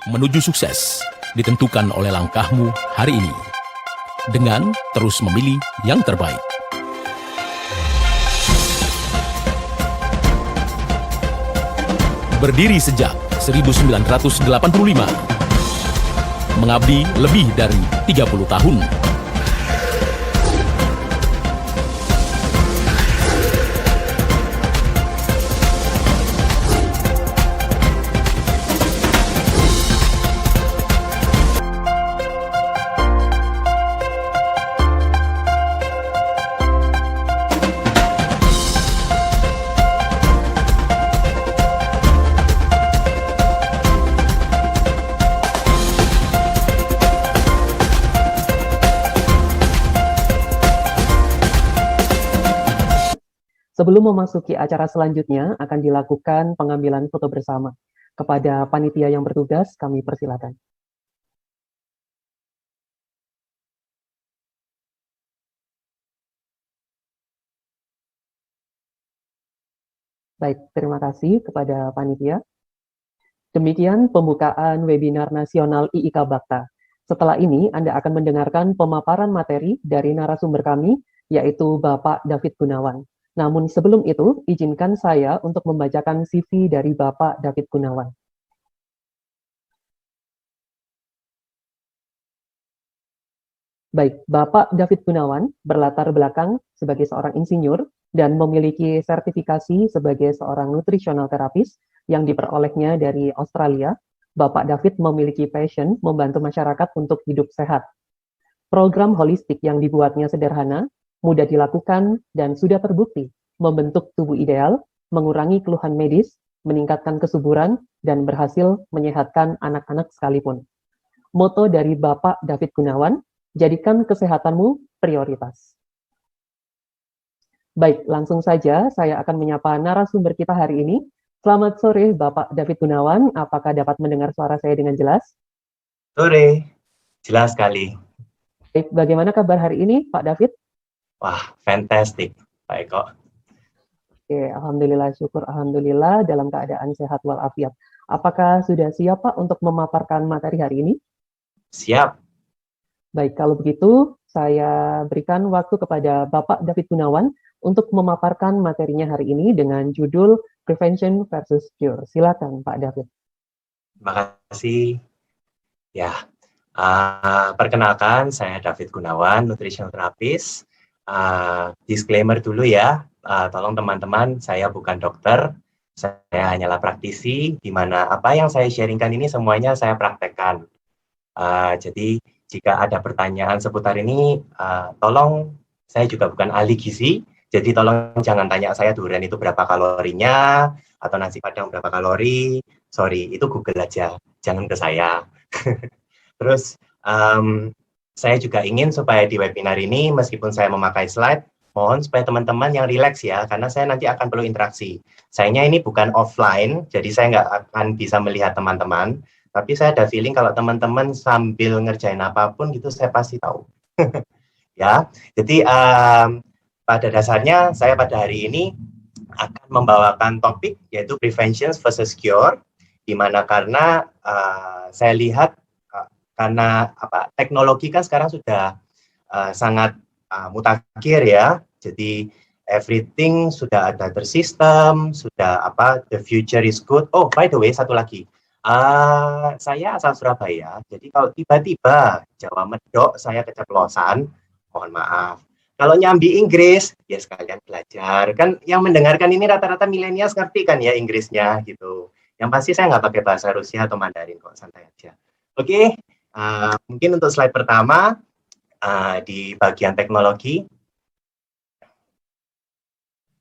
menuju sukses ditentukan oleh langkahmu hari ini dengan terus memilih yang terbaik. Berdiri sejak 1985, mengabdi lebih dari 30 tahun. Sebelum memasuki acara selanjutnya, akan dilakukan pengambilan foto bersama. Kepada panitia yang bertugas, kami persilakan. Baik, terima kasih kepada panitia. Demikian pembukaan webinar nasional IIK Bakta. Setelah ini, Anda akan mendengarkan pemaparan materi dari narasumber kami, yaitu Bapak David Gunawan. Namun sebelum itu, izinkan saya untuk membacakan CV dari Bapak David Gunawan. Baik, Bapak David Gunawan berlatar belakang sebagai seorang insinyur dan memiliki sertifikasi sebagai seorang nutritional therapist yang diperolehnya dari Australia. Bapak David memiliki passion membantu masyarakat untuk hidup sehat. Program holistik yang dibuatnya sederhana, mudah dilakukan, dan sudah terbukti membentuk tubuh ideal, mengurangi keluhan medis, meningkatkan kesuburan, dan berhasil menyehatkan anak-anak sekalipun. Moto dari Bapak David Gunawan, jadikan kesehatanmu prioritas. Baik, langsung saja saya akan menyapa narasumber kita hari ini. Selamat sore Bapak David Gunawan, apakah dapat mendengar suara saya dengan jelas? Sore, jelas sekali. Baik, bagaimana kabar hari ini Pak David? Wah, fantastic, Pak Eko. Oke, alhamdulillah, syukur alhamdulillah dalam keadaan sehat walafiat. Apakah sudah siap Pak untuk memaparkan materi hari ini? Siap. Baik, kalau begitu saya berikan waktu kepada Bapak David Gunawan untuk memaparkan materinya hari ini dengan judul Prevention versus Cure. Silakan Pak David. Terima kasih. Ya, perkenalkan saya David Gunawan, nutritional therapist. Disclaimer dulu ya, tolong teman-teman, saya bukan dokter, saya hanyalah praktisi, di mana apa yang saya sharingkan ini semuanya saya praktekkan. Jadi jika ada pertanyaan seputar ini, tolong, saya juga bukan ahli gizi, jadi tolong jangan tanya saya durian itu berapa kalorinya, atau nasi padang berapa kalori, sorry, itu Google aja, jangan ke saya. Terus, saya juga ingin supaya di webinar ini, meskipun saya memakai slide, mohon supaya teman-teman yang rileks ya, karena saya nanti akan perlu interaksi. Sayangnya ini bukan offline, jadi saya nggak akan bisa melihat teman-teman, tapi saya ada feeling kalau teman-teman sambil ngerjain apapun gitu, saya pasti tahu. Ya, jadi pada dasarnya saya pada hari ini akan membawakan topik yaitu prevention versus cure, di mana karena saya lihat karena teknologi kan sekarang sudah sangat mutakhir ya, jadi everything sudah ada tersistem, sudah the future is good. Oh, by the way, satu lagi, saya asal Surabaya, jadi kalau tiba-tiba Jawa medok saya keceplosan, mohon maaf. Kalau nyambi Inggris, ya sekalian belajar. Kan yang mendengarkan ini rata-rata milenial ngerti kan ya Inggrisnya gitu. Yang pasti saya nggak pakai bahasa Rusia atau Mandarin kok, santai aja. Oke. Mungkin untuk slide pertama, di bagian teknologi.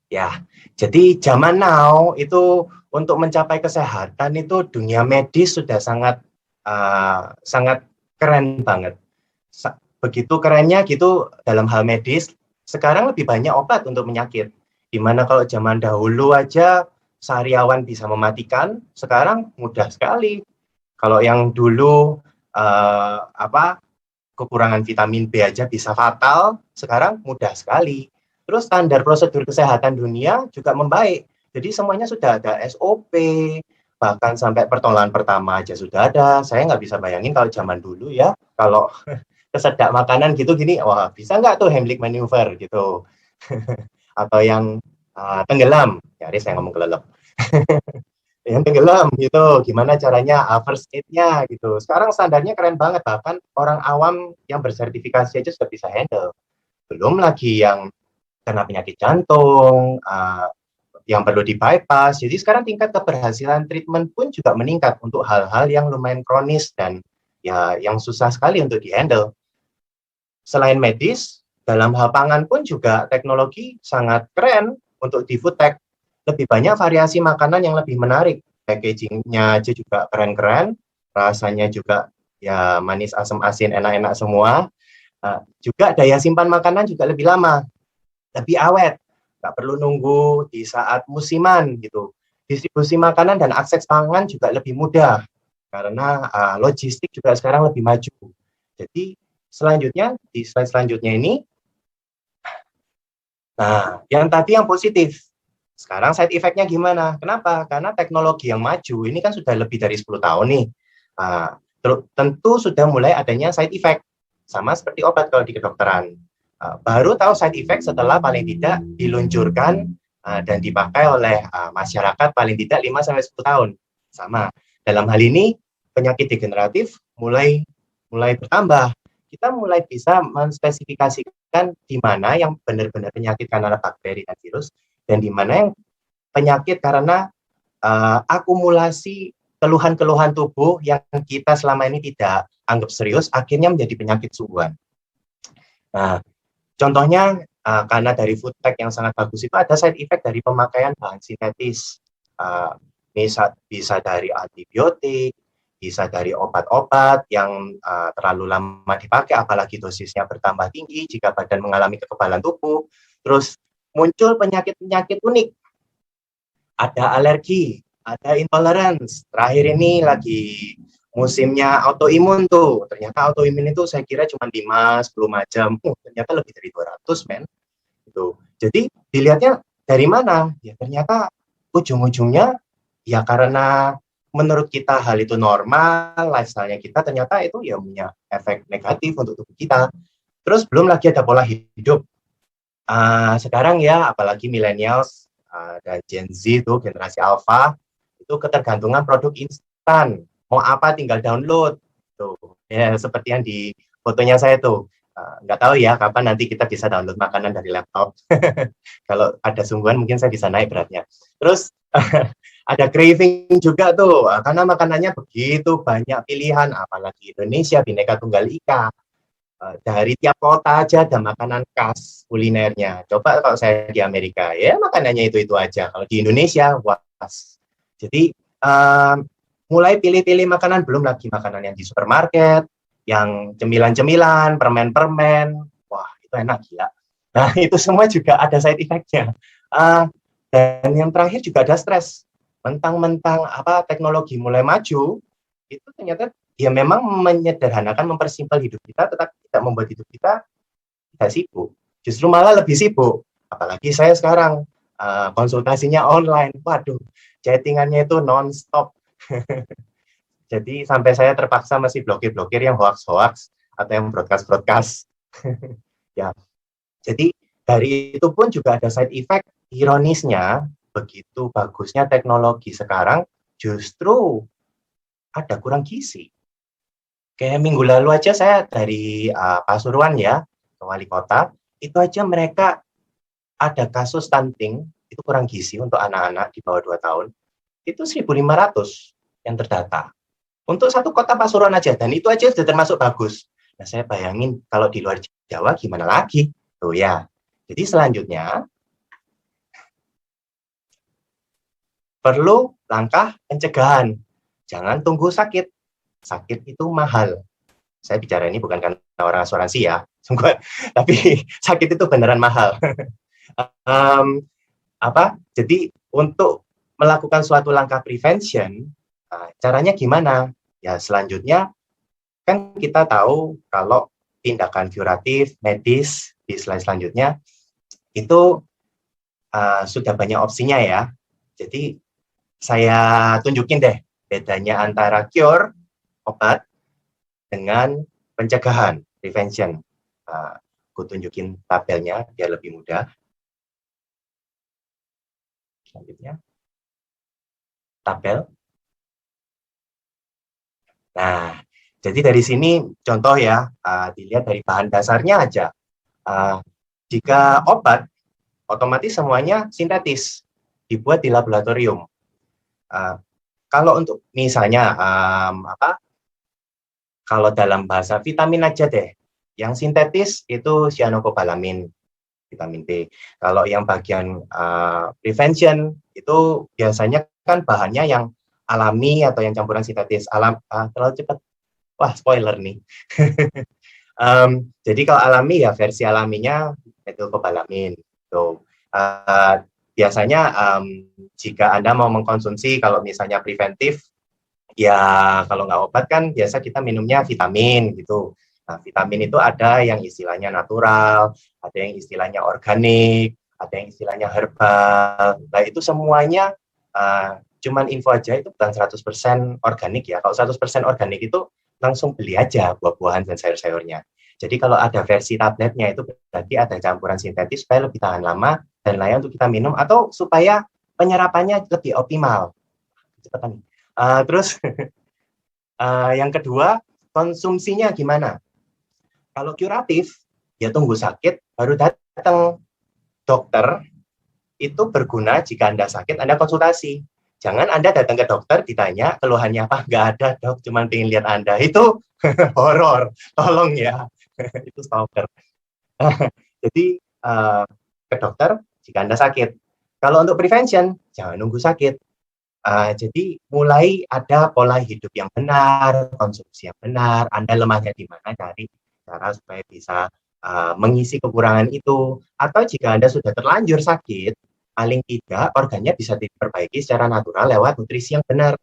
Ya, jadi zaman now itu untuk mencapai kesehatan itu dunia medis sudah sangat keren banget. Begitu kerennya gitu dalam hal medis, sekarang lebih banyak obat untuk penyakit. Dimana kalau zaman dahulu aja sariawan bisa mematikan, sekarang mudah sekali. Kalau yang dulu kekurangan vitamin B aja bisa fatal, sekarang mudah sekali. Terus standar prosedur kesehatan dunia juga membaik. Jadi semuanya sudah ada SOP, bahkan sampai pertolongan pertama aja sudah ada. Saya nggak bisa bayangin kalau zaman dulu ya, kalau kesedak makanan gitu gini, wah bisa nggak tuh Heimlich maneuver gitu, atau yang tenggelam, ya saya ngomong kelelep, yang tenggelam gitu, gimana caranya first aid-nya gitu. Sekarang standarnya keren banget, bahkan orang awam yang bersertifikasi aja sudah bisa handle. Belum lagi yang kena penyakit jantung, yang perlu di bypass. Jadi sekarang tingkat keberhasilan treatment pun juga meningkat untuk hal-hal yang lumayan kronis dan ya yang susah sekali untuk dihandle. Selain medis, dalam hal pangan pun juga teknologi sangat keren untuk di food tech. Lebih banyak variasi makanan yang lebih menarik. Packaging-nya aja juga keren-keren, rasanya juga ya manis, asam, asin, enak-enak semua. Juga daya simpan makanan juga lebih lama, lebih awet. Nggak perlu nunggu di saat musiman gitu. Distribusi makanan dan akses pangan juga lebih mudah karena logistik juga sekarang lebih maju. Jadi selanjutnya di slide selanjutnya ini, nah yang tadi yang positif. Sekarang side effect-nya gimana? Kenapa? Karena teknologi yang maju ini kan sudah lebih dari 10 tahun nih. Tentu sudah mulai adanya side effect. Sama seperti obat kalau di kedokteran. Baru tahu side effect setelah paling tidak diluncurkan dan dipakai oleh masyarakat paling tidak 5-10 tahun. Sama. Dalam hal ini, penyakit degeneratif mulai bertambah. Kita mulai bisa menspesifikasikan di mana yang benar-benar penyakit karena bakteri dan virus, dan di mana yang penyakit karena akumulasi keluhan-keluhan tubuh yang kita selama ini tidak anggap serius, akhirnya menjadi penyakit sungguhan. Nah, contohnya karena dari food tech yang sangat bagus itu ada side effect dari pemakaian bahan sintetis. Bisa dari antibiotik, bisa dari obat-obat yang terlalu lama dipakai, apalagi dosisnya bertambah tinggi jika badan mengalami kekebalan tubuh. Terus muncul penyakit-penyakit unik. Ada alergi, ada intolerance. Terakhir ini lagi musimnya autoimun tuh. Ternyata autoimun itu saya kira cuma 5-10 macam. Ternyata lebih dari 200, men. Gitu. Jadi dilihatnya dari mana? Ya ternyata ujung-ujungnya ya karena menurut kita hal itu normal, lifestyle-nya kita ternyata itu ya punya efek negatif untuk tubuh kita. Terus belum lagi ada pola hidup. Sekarang ya apalagi millennials dan Gen Z itu generasi alpha itu ketergantungan produk instan, mau apa tinggal download tuh ya, seperti yang di fotonya saya tuh. Nggak tahu ya kapan nanti kita bisa download makanan dari laptop. Kalau ada sungguhan mungkin saya bisa naik beratnya. Terus ada craving juga tuh karena makanannya begitu banyak pilihan, apalagi Indonesia Bhinneka Tunggal Ika. Dari tiap kota aja ada makanan khas kulinernya. Coba kalau saya di Amerika, ya makanannya itu aja. Kalau di Indonesia, wah. Jadi mulai pilih-pilih makanan, belum lagi makanan yang di supermarket, yang cemilan-cemilan, permen-permen, wah itu enak gila. Nah itu semua juga ada side effect-nya. Dan yang terakhir juga ada stres. Mentang-mentang teknologi mulai maju, itu ternyata ya memang menyederhanakan, mempersimpel hidup kita, tetapi tidak membuat hidup kita tidak sibuk. Justru malah lebih sibuk. Apalagi saya sekarang konsultasinya online. Waduh, chattingannya itu non-stop. Jadi sampai saya terpaksa masih blokir-blokir yang hoax-hoax atau yang broadcast-broadcast. Ya. Jadi dari itu pun juga ada side effect. Ironisnya, begitu bagusnya teknologi sekarang, justru ada kurang gizi. Kayak minggu lalu aja saya dari Pasuruan ya, ke wali kota, itu aja mereka ada kasus stunting, itu kurang gizi untuk anak-anak di bawah 2 tahun, itu 1.500 yang terdata. Untuk satu kota Pasuruan aja, dan itu aja sudah termasuk bagus. Nah saya bayangin kalau di luar Jawa gimana lagi? Tuh ya. Jadi selanjutnya, perlu langkah pencegahan. Jangan tunggu sakit. Sakit itu mahal. Saya bicara ini bukan karena orang asuransi ya, sungguh, tapi sakit itu beneran mahal. Jadi untuk melakukan suatu langkah prevention, caranya gimana? Ya selanjutnya kan kita tahu kalau tindakan kuratif, medis di slide selanjutnya itu sudah banyak opsinya ya. Jadi saya tunjukin deh bedanya antara cure, obat, dengan pencegahan, prevention. Aku tunjukin tabelnya biar lebih mudah. Selanjutnya, tabel. Nah, jadi dari sini contoh ya, dilihat dari bahan dasarnya aja. Jika obat, otomatis semuanya sintetis, dibuat di laboratorium. Kalau untuk misalnya kalau dalam bahasa vitamin aja deh, yang sintetis itu cyanocobalamin, vitamin D. Kalau yang bagian prevention itu biasanya kan bahannya yang alami atau yang campuran sintetis. Terlalu cepat. Wah, spoiler nih. Jadi kalau alami ya versi alaminya metilkobalamin. Biasanya jika Anda mau mengkonsumsi kalau misalnya preventif, ya kalau nggak obat kan biasa kita minumnya vitamin gitu. Nah, vitamin itu ada yang istilahnya natural, ada yang istilahnya organik, ada yang istilahnya herbal. Nah, itu semuanya cuman info aja, itu bukan 100% organik ya. Kalau 100% organik itu langsung beli aja buah-buahan dan sayur-sayurnya. Jadi kalau ada versi tabletnya itu berarti ada campuran sintetis supaya lebih tahan lama dan layak untuk kita minum atau supaya penyerapannya lebih optimal. Cepetan. Terus yang kedua, konsumsinya gimana? Kalau kuratif, ya tunggu sakit baru datang. Dokter itu berguna jika Anda sakit, Anda konsultasi. Jangan Anda datang ke dokter, ditanya keluhannya apa, nggak ada dok, cuma pengen lihat Anda. Itu horor, tolong ya. Itu stalker. Jadi ke dokter jika Anda sakit. Kalau untuk prevention, jangan nunggu sakit. Jadi mulai ada pola hidup yang benar, konsumsi yang benar, Anda lemahnya di mana, cari cara supaya bisa mengisi kekurangan itu. Atau jika Anda sudah terlanjur sakit, paling tidak organnya bisa diperbaiki secara natural lewat nutrisi yang benar.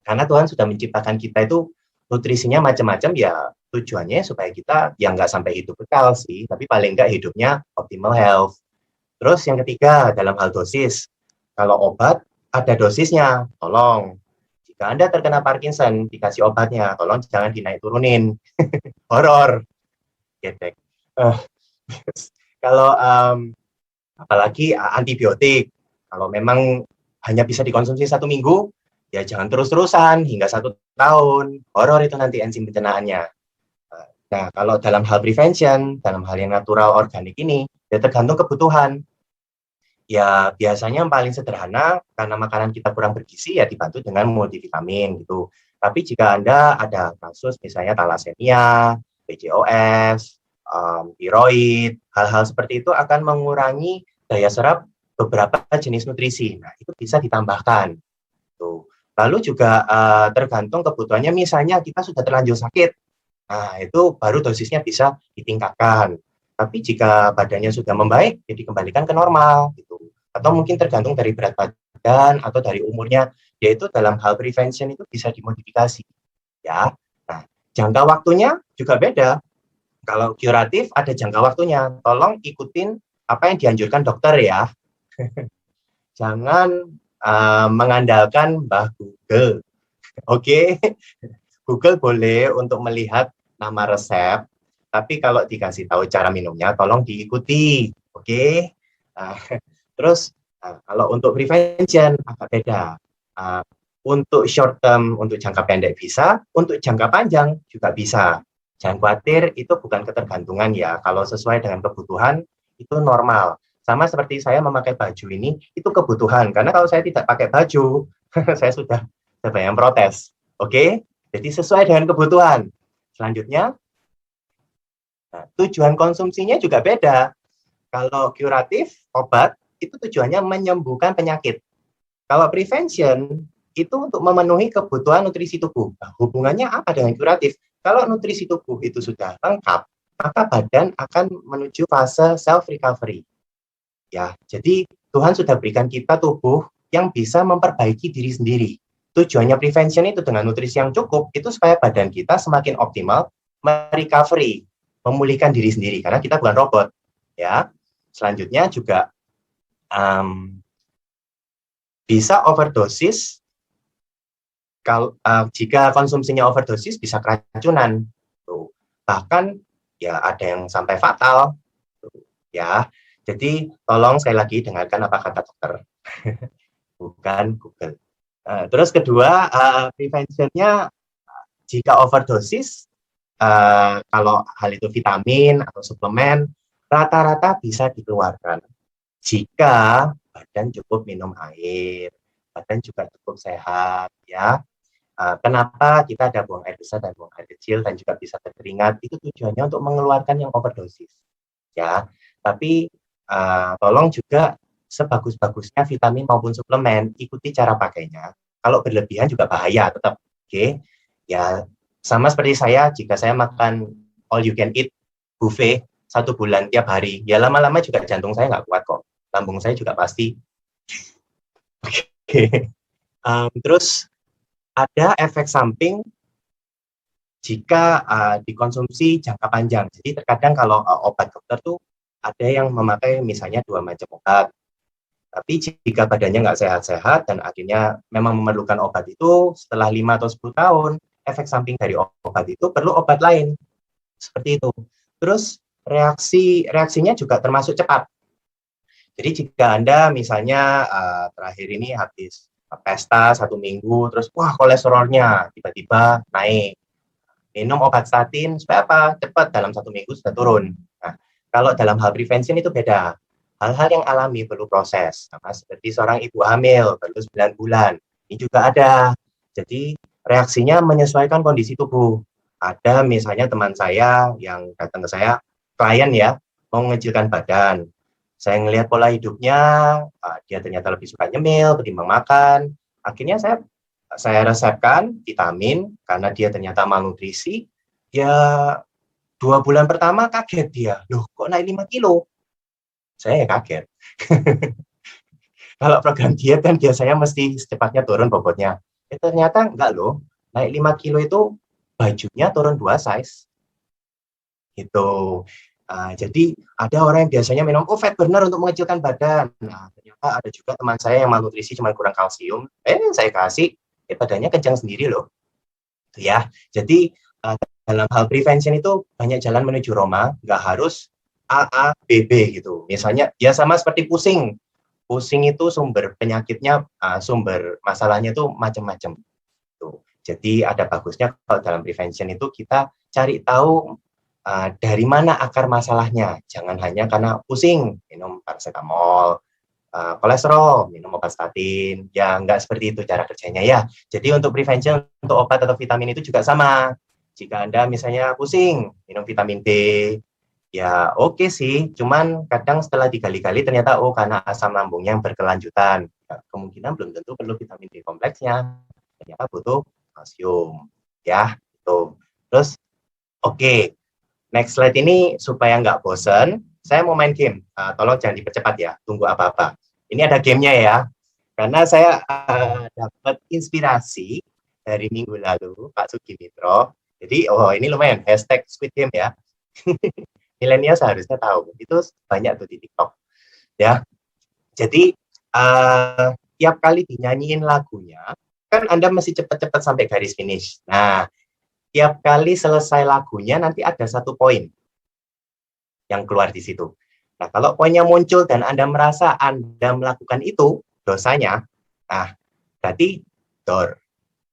Karena Tuhan sudah menciptakan kita itu nutrisinya macam-macam, ya tujuannya supaya kita yang nggak sampai hidup kekal sih, tapi paling nggak hidupnya optimal health. Terus yang ketiga, dalam hal dosis. Kalau obat, ada dosisnya, tolong. Jika Anda terkena Parkinson, dikasih obatnya, tolong jangan dinaik turunin. Horor. Gedek. Kalau apalagi antibiotik, kalau memang hanya bisa dikonsumsi 1 minggu, ya jangan terus-terusan hingga 1 tahun. Horor itu nanti enzim pencernaannya. Nah, kalau dalam hal prevention, dalam hal yang natural organik ini, ya tergantung kebutuhan. Ya biasanya yang paling sederhana, karena makanan kita kurang bergizi, ya dibantu dengan multivitamin gitu. Tapi jika Anda ada kasus misalnya thalassemia, PCOS, tiroid, hal-hal seperti itu akan mengurangi daya serap beberapa jenis nutrisi. Nah, itu bisa ditambahkan. Tuh. Lalu juga tergantung kebutuhannya, misalnya kita sudah terlanjur sakit, nah itu baru dosisnya bisa ditingkatkan. Tapi jika badannya sudah membaik, ya dikembalikan ke normal gitu. Atau mungkin tergantung dari berat badan atau dari umurnya, yaitu dalam hal prevention itu bisa dimodifikasi. Ya. Nah, jangka waktunya juga beda. Kalau kuratif ada jangka waktunya. Tolong ikutin apa yang dianjurkan dokter ya. Jangan mengandalkan Mbah Google. Oke. Google boleh untuk melihat nama resep, tapi kalau dikasih tahu cara minumnya, tolong diikuti, oke? Terus kalau untuk prevention agak beda. Untuk short term, untuk jangka pendek bisa, untuk jangka panjang juga bisa. Jangan khawatir, itu bukan ketergantungan ya. Kalau sesuai dengan kebutuhan, itu normal. Sama seperti saya memakai baju ini, itu kebutuhan. Karena kalau saya tidak pakai baju, saya sudah banyak protes, oke? Jadi sesuai dengan kebutuhan. Selanjutnya, tujuan konsumsinya juga beda. Kalau kuratif, obat, itu tujuannya menyembuhkan penyakit. Kalau prevention, itu untuk memenuhi kebutuhan nutrisi tubuh. Nah, hubungannya apa dengan kuratif? Kalau nutrisi tubuh itu sudah lengkap, maka badan akan menuju fase self-recovery. Ya, jadi Tuhan sudah berikan kita tubuh yang bisa memperbaiki diri sendiri. Tujuannya prevention itu dengan nutrisi yang cukup, itu supaya badan kita semakin optimal, merecovery, memulihkan diri sendiri, karena kita bukan robot. Ya, selanjutnya juga bisa overdosis. Kalau jika konsumsinya overdosis bisa keracunan. Tuh. Bahkan ya ada yang sampai fatal. Tuh. Ya. Jadi tolong sekali lagi dengarkan apa kata dokter. Bukan Google. Terus kedua, preventionnya jika overdosis, kalau hal itu vitamin atau suplemen, rata-rata bisa dikeluarkan jika badan cukup minum air, badan juga cukup sehat, ya. Kenapa kita ada buang air besar dan buang air kecil dan juga bisa berkeringat, itu tujuannya untuk mengeluarkan yang overdosis, ya. Tapi tolong juga sebagus-bagusnya vitamin maupun suplemen, ikuti cara pakainya. Kalau berlebihan juga bahaya tetap, oke? Ya, sama seperti saya, jika saya makan all you can eat buffet 1 bulan tiap hari, ya lama-lama juga jantung saya nggak kuat kok, lambung saya juga pasti. Oke. Terus ada efek samping jika dikonsumsi jangka panjang. Jadi terkadang kalau obat dokter tuh ada yang memakai misalnya 2 macam obat. Tapi jika badannya nggak sehat-sehat dan akhirnya memang memerlukan obat itu setelah 5 atau 10 tahun, efek samping dari obat itu perlu obat lain. Seperti itu. Terus reaksinya juga termasuk cepat. Jadi jika Anda misalnya terakhir ini habis pesta 1 minggu, terus wah kolesterolnya tiba-tiba naik. Minum obat statin supaya apa? Cepat dalam 1 minggu sudah turun. Nah, kalau dalam hal prevention itu beda. Hal-hal yang alami perlu proses. Sama seperti seorang ibu hamil perlu 9 bulan. Ini juga ada. Jadi reaksinya menyesuaikan kondisi tubuh. Ada misalnya teman saya yang datang ke saya, klien ya, mau mengecilkan badan. Saya ngelihat pola hidupnya, dia ternyata lebih suka nyemil ketimbang makan. Akhirnya saya resepkan vitamin karena dia ternyata malnutrisi. Ya 2 bulan pertama kaget dia, loh kok naik 5 kilo? Saya kaget. Kalau program diet kan biasanya mesti secepatnya turun bobotnya. Ternyata enggak loh, naik 5 kilo itu bajunya turun 2 size. Gitu. Jadi ada orang yang biasanya minum fat burner untuk mengecilkan badan. Nah, ternyata ada juga teman saya yang malnutrisi cuma kurang kalsium. Saya kasih, badannya kencang sendiri loh. Ya, jadi dalam hal prevention itu banyak jalan menuju Roma, nggak harus A, A, B, B gitu. Misalnya, ya sama seperti pusing. Pusing itu sumber penyakitnya, sumber masalahnya itu macam-macam. Jadi ada bagusnya kalau dalam prevention itu kita cari tahu dari mana akar masalahnya. Jangan hanya karena pusing, minum paracetamol, kolesterol, minum obat statin. Ya, nggak seperti itu cara kerjanya ya. Jadi untuk prevention, untuk obat atau vitamin itu juga sama. Jika Anda misalnya pusing, minum vitamin B, ya oke sih. Cuman kadang setelah digali-gali ternyata karena asam lambungnya yang berkelanjutan. Ya, kemungkinan belum tentu perlu vitamin B kompleksnya. Ternyata butuh kalsium. Ya, itu. Terus, oke. Next slide ini supaya nggak bosen, saya mau main game. Tolong jangan dipercepat ya, tunggu apa-apa. Ini ada gamenya ya, karena saya dapat inspirasi dari minggu lalu, Pak Sugimitro. Jadi, ini lumayan, hashtag Squid Game ya. Milenial seharusnya tahu, itu banyak tuh di TikTok. Ya, jadi tiap kali dinyanyiin lagunya, kan Anda mesti cepat-cepat sampai garis finish. Nah, tiap kali selesai lagunya nanti ada 1 poin yang keluar di situ. Nah, kalau poinnya muncul dan Anda merasa Anda melakukan itu, dosanya, nah, berarti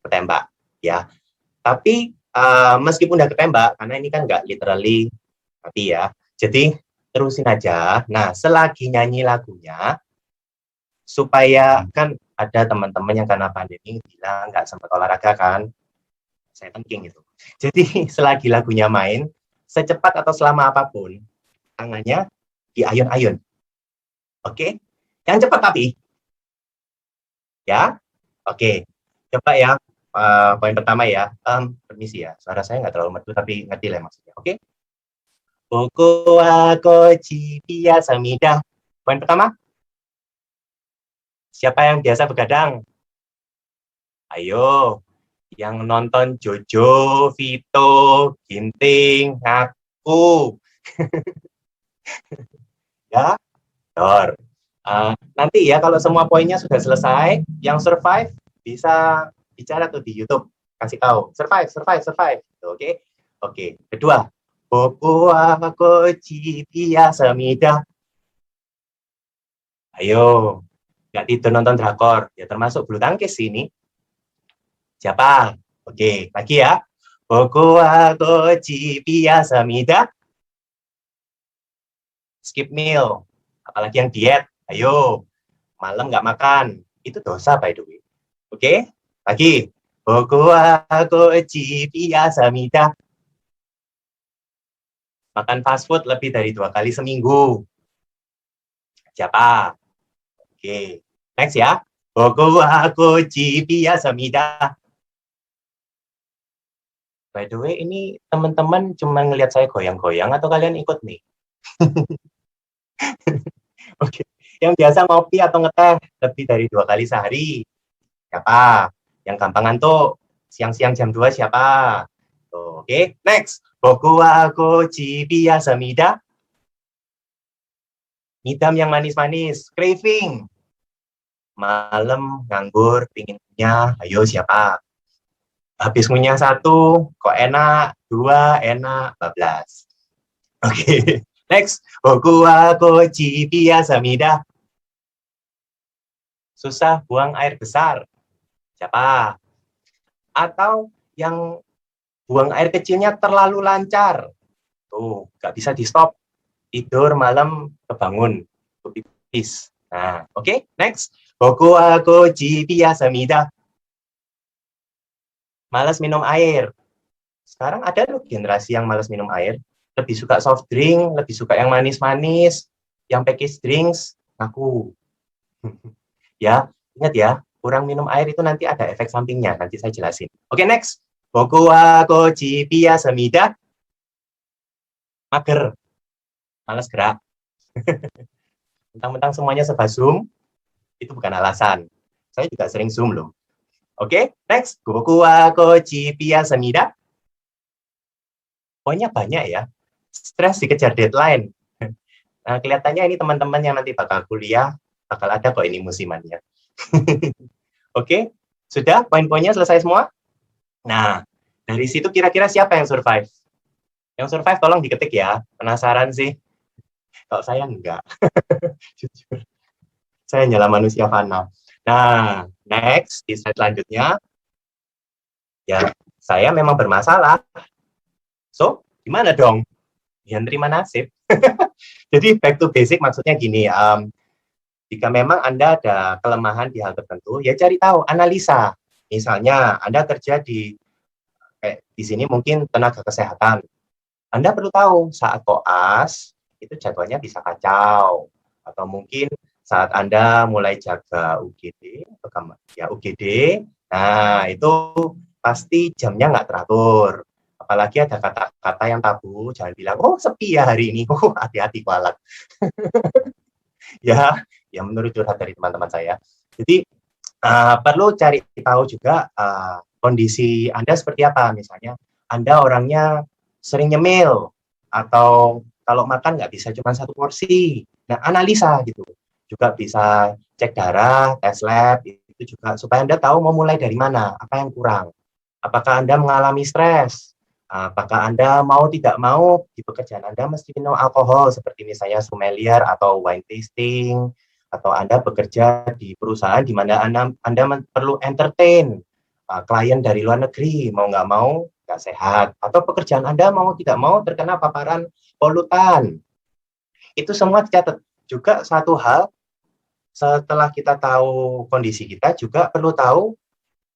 ketembak, ya. Tapi meskipun udah ketembak, karena ini kan nggak literally mati ya, jadi terusin aja. Nah, selagi nyanyi lagunya, supaya kan ada teman-teman yang karena pandemi bilang nggak sempat olahraga kan, saya thinking itu. Jadi selagi lagunya main, secepat atau selama apapun, tangannya diayun-ayun. Oke? Yang cepat tapi. Ya? Oke. Coba ya, poin pertama ya. Permisi ya, suara saya nggak terlalu merdu, tapi ngerti lah maksudnya. Oke? Boku wa koji biasa samida. Poin pertama. Siapa yang biasa begadang? Ayo. Yang nonton Jojo, Vito, Ginting, aku. Ya, Nanti ya kalau semua poinnya sudah selesai, yang survive bisa bicara tuh di YouTube, kasih tahu survive, survive, survive. Oke, oke. Kedua, boku wa kochi biasa mida. Ayo, nggak tidur nonton drakor, ya termasuk bulu tangkis ini. Siapa? Oke, lagi ya. Boku wa kochi biasa mida. Skip meal, apalagi yang diet. Ayo, malam nggak makan, itu dosa by the way. Oke, lagi. Boku wa kochi biasa mida. Makan fast food lebih dari 2 kali seminggu. Siapa? Oke, next ya. Boku wa kochi biasa mida. By the way, ini teman-teman cuma ngelihat saya goyang-goyang atau kalian ikut nih? Oke, yang biasa ngopi atau ngeteh lebih dari 2 kali sehari. Siapa? Yang gampang ngantuk, siang-siang jam 2 siapa? Oke, next. Boku wa kochi biasa mida. Ngidam yang manis-manis, craving. Malam nganggur, pingin punya, ayo siapa? Habis ngunyah 1, kok enak, 2, enak, bablas. Oke, next. Boku wa kochi biasa mida. Susah buang air besar. Siapa? Atau yang buang air kecilnya terlalu lancar. Tuh, nggak bisa di stop. Tidur malam kebangun. Pipis. Nah, oke, next. Boku wa kochi biasa mida. Malas minum air. Sekarang ada loh generasi yang malas minum air. Lebih suka soft drink, lebih suka yang manis-manis, yang package drinks, aku. Ya, ingat ya, kurang minum air itu nanti ada efek sampingnya, nanti saya jelasin. Oke, next. Boku wa kochi biasa mida. Mager, malas gerak. Mentang-mentang semuanya serba Zoom, itu bukan alasan. Saya juga sering Zoom loh. Oke, next. Boku wa kochi biasa mida. Poinnya banyak ya. Stres dikejar deadline. Nah, kelihatannya ini teman-teman yang nanti bakal kuliah, bakal ada kok ini musimannya. Oke, sudah poin-poinnya selesai semua? Nah, dari situ kira-kira siapa yang survive? Yang survive tolong diketik ya. Penasaran sih? Kalau saya enggak. Jujur. Saya hanyalah manusia fana. Nah, next, di slide selanjutnya. Ya, saya memang bermasalah. So, gimana dong? Ya, terima nasib. Jadi, back to basic maksudnya gini, jika memang Anda ada kelemahan di hal tertentu, ya cari tahu, analisa. Misalnya, Anda kerja di sini mungkin tenaga kesehatan. Anda perlu tahu, saat koas, itu jadwalnya bisa kacau. Atau mungkin saat Anda mulai jaga UGD, ya UGD, nah itu pasti jamnya nggak teratur. Apalagi ada kata-kata yang tabu, jangan bilang, oh sepi ya hari ini, oh hati-hati kualat. ya menurut curhat dari teman-teman saya. Jadi perlu cari tahu juga kondisi Anda seperti apa. Misalnya Anda orangnya sering nyemil atau kalau makan nggak bisa cuma 1 porsi. Nah, analisa gitu. Juga bisa cek darah, tes lab, itu juga supaya Anda tahu mau mulai dari mana, apa yang kurang. Apakah Anda mengalami stres? Apakah Anda mau tidak mau di pekerjaan Anda mesti minum alkohol seperti misalnya sommelier atau wine tasting, atau Anda bekerja di perusahaan di mana Anda perlu entertain klien dari luar negeri, mau nggak mau nggak sehat, atau pekerjaan Anda mau tidak mau terkena paparan polutan. Itu semua dicatat. Juga satu hal, setelah kita tahu kondisi kita, juga perlu tahu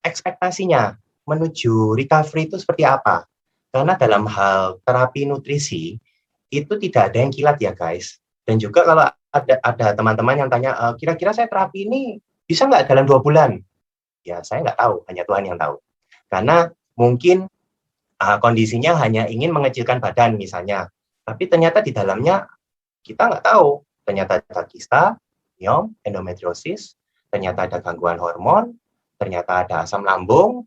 ekspektasinya menuju recovery itu seperti apa. Karena dalam hal terapi nutrisi, itu tidak ada yang kilat ya guys. Dan juga kalau ada teman-teman yang tanya, kira-kira saya terapi ini bisa nggak dalam 2 bulan? Ya saya nggak tahu, hanya Tuhan yang tahu. Karena mungkin kondisinya hanya ingin mengecilkan badan misalnya. Tapi ternyata di dalamnya kita nggak tahu. Ternyata ada kista, myom, endometriosis, ternyata ada gangguan hormon, ternyata ada asam lambung,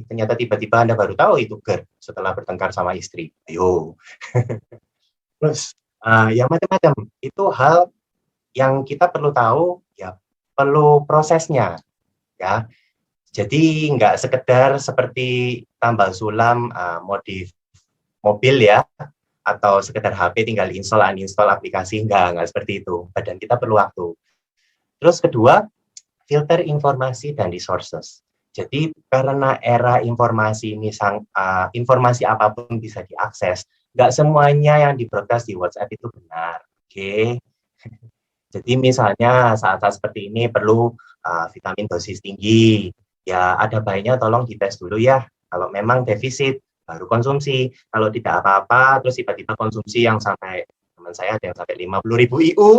ternyata tiba-tiba Anda baru tahu itu GERD setelah bertengkar sama istri. Ayo. Terus, yang macam-macam. Itu hal yang kita perlu tahu ya perlu prosesnya ya. Jadi nggak sekedar seperti tambal sulam modif mobil ya, atau sekedar HP tinggal install uninstall aplikasi, nggak seperti itu. Badan kita perlu waktu. Terus kedua, filter informasi dan resources. Jadi karena era informasi ini informasi apapun bisa diakses, nggak semuanya yang di-broadcast di WhatsApp itu benar. Oke. Jadi misalnya saat-saat seperti ini perlu vitamin dosis tinggi, ya ada baiknya tolong dites dulu ya. Kalau memang defisit, baru konsumsi. Kalau tidak apa-apa, terus tiba-tiba konsumsi yang sampai, teman saya ada yang sampai 50.000 IU,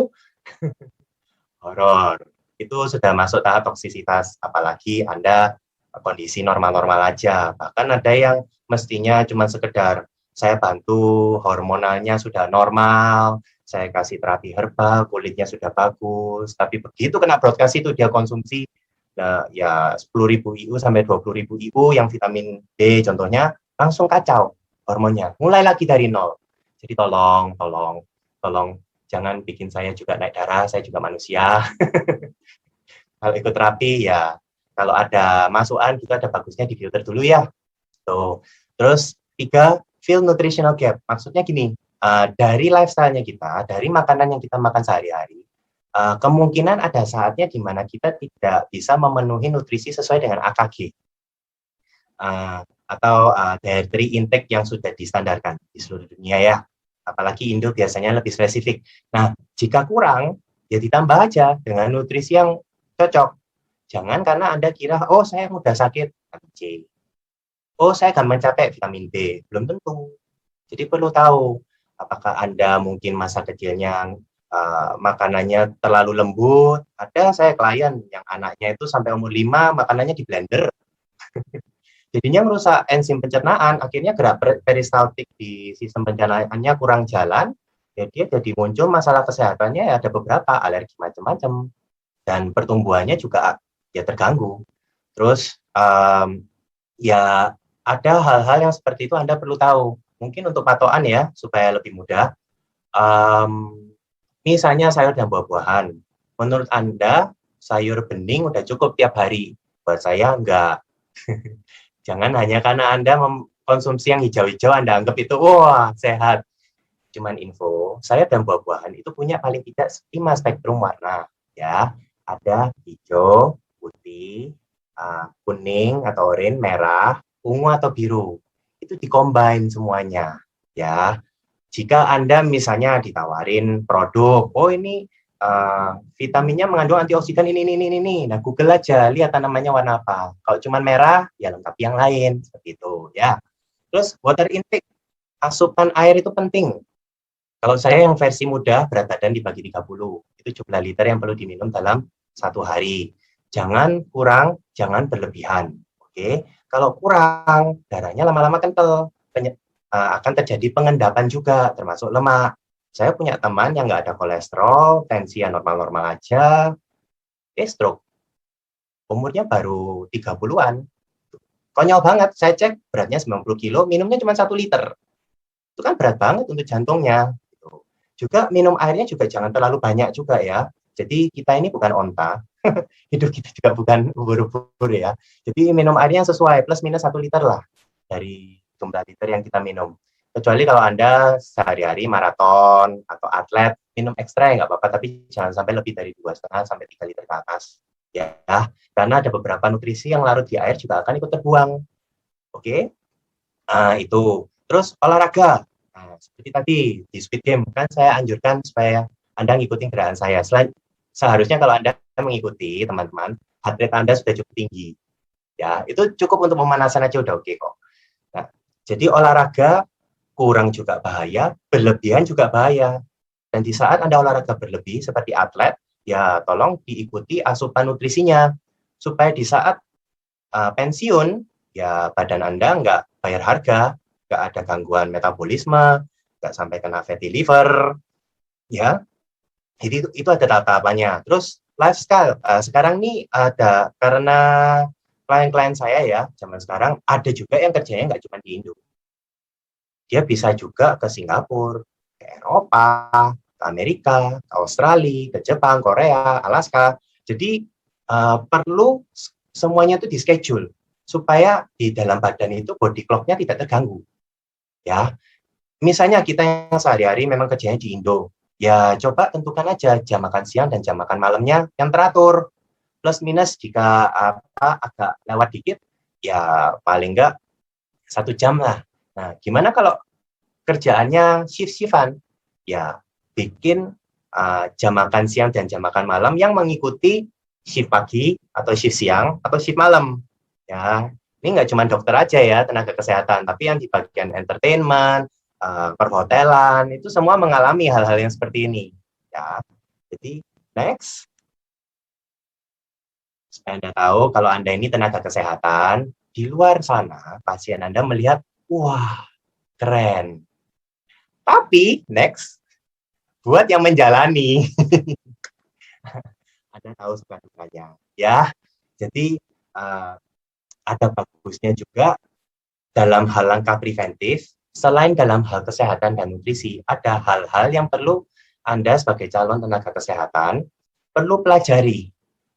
horor. Itu sudah masuk tahap toksisitas, apalagi Anda kondisi normal-normal aja. Bahkan ada yang mestinya cuma sekedar saya bantu hormonalnya sudah normal, saya kasih terapi herbal, kulitnya sudah bagus, tapi begitu kena broadcast itu dia konsumsi ya 10.000 IU sampai 20.000 IU yang vitamin D contohnya, langsung kacau hormonnya, mulai lagi dari nol. Jadi tolong jangan bikin saya juga naik darah, saya juga manusia. Kalau ikut terapi ya, kalau ada masukan juga ada bagusnya di filter dulu ya. Tuh. Terus 3, fill nutritional gap. Maksudnya gini, dari lifestyle-nya kita, dari makanan yang kita makan sehari-hari, kemungkinan ada saatnya di mana kita tidak bisa memenuhi nutrisi sesuai dengan AKG atau dietary intake yang sudah distandarkan di seluruh dunia ya. Apalagi Indo biasanya lebih spesifik. Nah, jika kurang, ya ditambah aja dengan nutrisi yang cocok. Jangan karena Anda kira, oh saya mudah sakit, vitamin C. Oh saya gampang capek, vitamin B. Belum tentu. Jadi perlu tahu, apakah Anda mungkin masa kecilnya makanannya terlalu lembut. Ada saya klien yang anaknya itu sampai umur 5 makanannya di blender. Jadinya merusak enzim pencernaan, akhirnya gerak peristaltik di sistem pencernaannya kurang jalan, ya dia jadi muncul masalah kesehatannya ya ada beberapa, alergi macam-macam, dan pertumbuhannya juga ya terganggu. Terus ya ada hal-hal yang seperti itu Anda perlu tahu. Mungkin untuk patokan ya, supaya lebih mudah. Misalnya sayur dan buah-buahan. Menurut Anda, sayur bening udah cukup tiap hari. Buat saya, enggak. Jangan hanya karena Anda mengkonsumsi yang hijau-hijau, Anda anggap itu, wah, sehat. Cuman info, sayur dan buah-buahan itu punya paling tidak 5 spektrum warna. Ya, ada hijau, putih, kuning atau oranye, merah, ungu atau biru. Itu dikombin semuanya. Ya, jika Anda misalnya ditawarin produk, oh ini vitaminnya mengandung antioksidan ini. Nah, Google aja, lihat tanamannya warna apa. Kalau cuma merah, ya lengkapi yang lain, seperti itu. Ya. Terus water intake, asupan air itu penting. Kalau saya yang versi muda, berat badan dibagi 30. Itu jumlah liter yang perlu diminum dalam 1 hari. Jangan kurang, jangan berlebihan. Oke. Kalau kurang, darahnya lama-lama kental. Akan terjadi pengendapan juga, termasuk lemak. Saya punya teman yang nggak ada kolesterol, tensi yang normal-normal aja, stroke. Umurnya baru 30-an. Konyol banget, saya cek beratnya 90 kilo, minumnya cuma 1 liter. Itu kan berat banget untuk jantungnya. Juga minum airnya juga jangan terlalu banyak juga ya. Jadi kita ini bukan onta, hidup kita juga bukan ubur-ubur ya. Jadi minum airnya sesuai, plus minus 1 liter lah dari jumlah liter yang kita minum. Kecuali kalau Anda sehari-hari maraton atau atlet, minum ekstra ya nggak apa-apa, tapi jangan sampai lebih dari 2,5 sampai 3 liter ke atas. Ya, karena ada beberapa nutrisi yang larut di air juga akan ikut terbuang. Oke? Itu. Terus olahraga. Nah, seperti tadi di Squid Game, kan saya anjurkan supaya Anda ngikutin gerakan saya. Seharusnya kalau Anda mengikuti, teman-teman, heart rate Anda sudah cukup tinggi. Ya, itu cukup untuk pemanasan aja udah oke kok. Nah, jadi olahraga kurang juga bahaya, berlebihan juga bahaya. Dan di saat Anda olahraga berlebih seperti atlet, ya tolong diikuti asupan nutrisinya. Supaya di saat pensiun, ya badan Anda nggak bayar harga, nggak ada gangguan metabolisme, nggak sampai kena fatty liver. Ya, jadi itu ada tahapannya. Terus lifestyle, sekarang nih ada, karena klien-klien saya ya, zaman sekarang ada juga yang kerjanya nggak cuma di Indo. Dia bisa juga ke Singapura, ke Eropa, ke ke Amerika, ke Australia, ke Jepang, Korea, Alaska. Jadi perlu semuanya itu di schedule supaya di dalam badan itu body clock-nya tidak terganggu. Ya, misalnya kita yang sehari-hari memang kerjanya di Indo, ya coba tentukan aja jam makan siang dan jam makan malamnya yang teratur. Plus minus jika agak lewat dikit, ya paling enggak 1 jam lah. Nah, gimana kalau kerjaannya shift-shiftan? Ya, bikin jam makan siang dan jam makan malam yang mengikuti shift pagi atau shift siang atau shift malam. Ya, ini nggak cuma dokter aja ya, tenaga kesehatan, tapi yang di bagian entertainment, perhotelan, itu semua mengalami hal-hal yang seperti ini. Ya, jadi next. Supaya Anda tahu kalau Anda ini tenaga kesehatan, di luar sana pasien Anda melihat, wah, keren. Tapi, next, buat yang menjalani, Anda tahu suka-dukanya. Ya, jadi ada bagusnya juga dalam hal langkah preventif, selain dalam hal kesehatan dan nutrisi, ada hal-hal yang perlu Anda sebagai calon tenaga kesehatan perlu pelajari.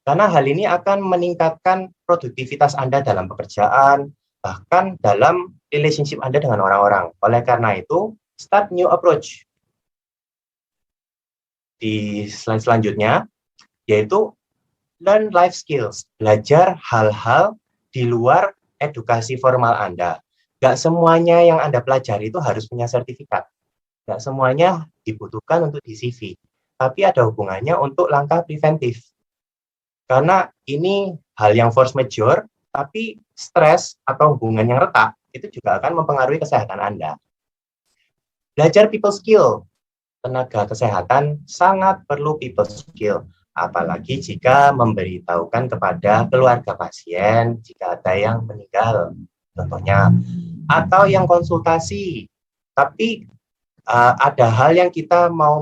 Karena hal ini akan meningkatkan produktivitas Anda dalam pekerjaan, bahkan dalam relationship Anda dengan orang-orang. Oleh karena itu, start new approach. Di slide selanjutnya, yaitu learn life skills. Belajar hal-hal di luar edukasi formal Anda. Gak semuanya yang Anda pelajari itu harus punya sertifikat. Gak semuanya dibutuhkan untuk di CV. Tapi ada hubungannya untuk langkah preventif. Karena ini hal yang force majeure, tapi stres atau hubungan yang retak, itu juga akan mempengaruhi kesehatan Anda. Belajar people skill. Tenaga kesehatan sangat perlu people skill. Apalagi jika memberitahukan kepada keluarga pasien jika ada yang meninggal, contohnya. Atau yang konsultasi. Tapi ada hal yang kita mau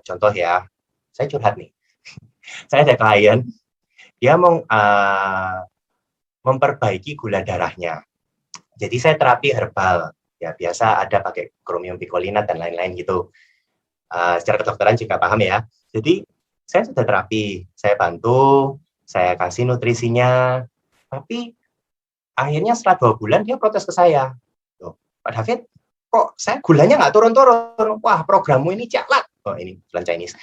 contoh ya, saya curhat nih. Saya ada klien, dia mau memperbaiki gula darahnya. Jadi saya terapi herbal, ya biasa ada pakai chromium picolinat dan lain-lain gitu. Secara kedokteran juga paham ya. Jadi saya sudah terapi, saya bantu, saya kasih nutrisinya, tapi akhirnya setelah 2 bulan dia protes ke saya. Loh, Pak David, kok saya gulanya nggak turun-turun? Wah, programmu ini jalan. Oh, ini bulan Chinese.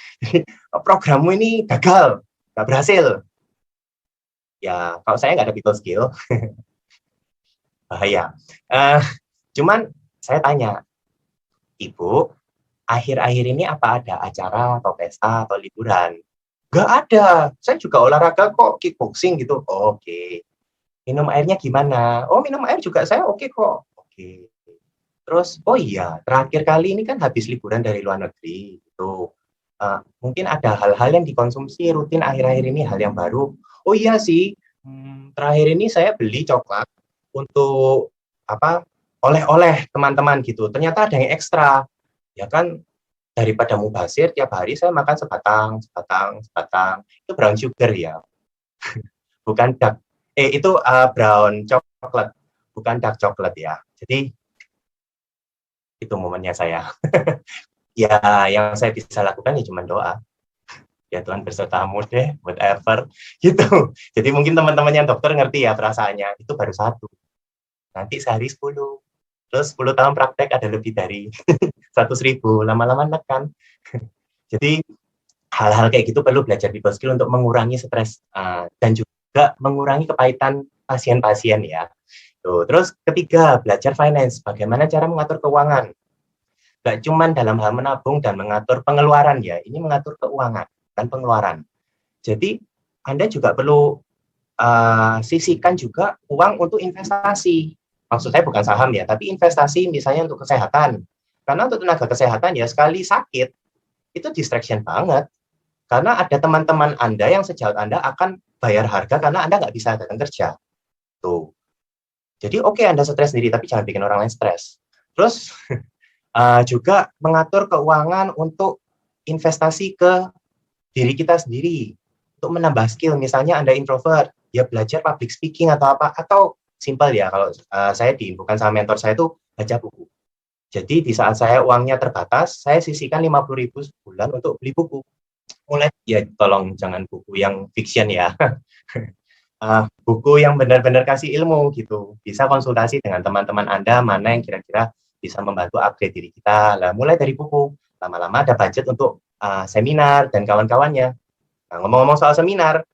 Programmu ini gagal, nggak berhasil. Ya, kalau saya nggak ada people skill, bahaya. Cuman saya tanya, Ibu, akhir-akhir ini apa ada acara atau pesta atau liburan? Nggak ada. Saya juga olahraga kok, kickboxing gitu. Oh, oke. Minum airnya gimana? Oh, minum air juga saya oke kok. Oke. Terus, oh iya, terakhir kali ini kan habis liburan dari luar negeri, gitu. Mungkin ada hal-hal yang dikonsumsi rutin akhir-akhir ini, hal yang baru. Oh iya sih, terakhir ini saya beli coklat untuk oleh-oleh teman-teman gitu. Ternyata ada yang ekstra, ya kan, daripada mubazir tiap hari saya makan sebatang. Itu brown sugar ya, bukan dark. Itu brown coklat, bukan dark coklat ya. Jadi itu momennya saya. Ya, yang saya bisa lakukan ya cuma doa. Ya Tuhan bersertamu deh, whatever. Gitu. Jadi mungkin teman-teman yang dokter ngerti ya perasaannya. Itu baru 1. Nanti sehari 10. Terus 10 tahun praktek ada lebih dari 100.000. Lama-lama nekan. Jadi hal-hal kayak gitu perlu belajar people skill untuk mengurangi stres. Dan juga mengurangi kepahitan pasien-pasien ya. Tuh. Terus ketiga, belajar finance. Bagaimana cara mengatur keuangan. Gak cuma dalam hal menabung dan mengatur pengeluaran ya. Ini mengatur keuangan dan pengeluaran. Jadi Anda juga perlu sisihkan juga uang untuk investasi. Maksud saya bukan saham ya, tapi investasi misalnya untuk kesehatan. Karena untuk tenaga kesehatan ya sekali sakit, itu distraction banget. Karena ada teman-teman Anda yang sejauh Anda akan bayar harga karena Anda nggak bisa datang kerja. Tuh. Jadi oke, Anda stres sendiri, tapi jangan bikin orang lain stres. Terus juga mengatur keuangan untuk investasi ke diri kita sendiri. Untuk menambah skill, misalnya Anda introvert, ya belajar public speaking atau apa, atau simpel ya, kalau saya diinfokan sama mentor saya itu baca buku. Jadi di saat saya uangnya terbatas, saya sisihkan 50.000 sebulan untuk beli buku. Mulai, ya tolong jangan buku yang fiction ya. Buku yang benar-benar kasih ilmu gitu. Bisa konsultasi dengan teman-teman Anda mana yang kira-kira bisa membantu upgrade diri kita. Lah, mulai dari buku. Lama-lama ada budget untuk seminar dan kawan-kawannya. Nah, ngomong-ngomong soal seminar,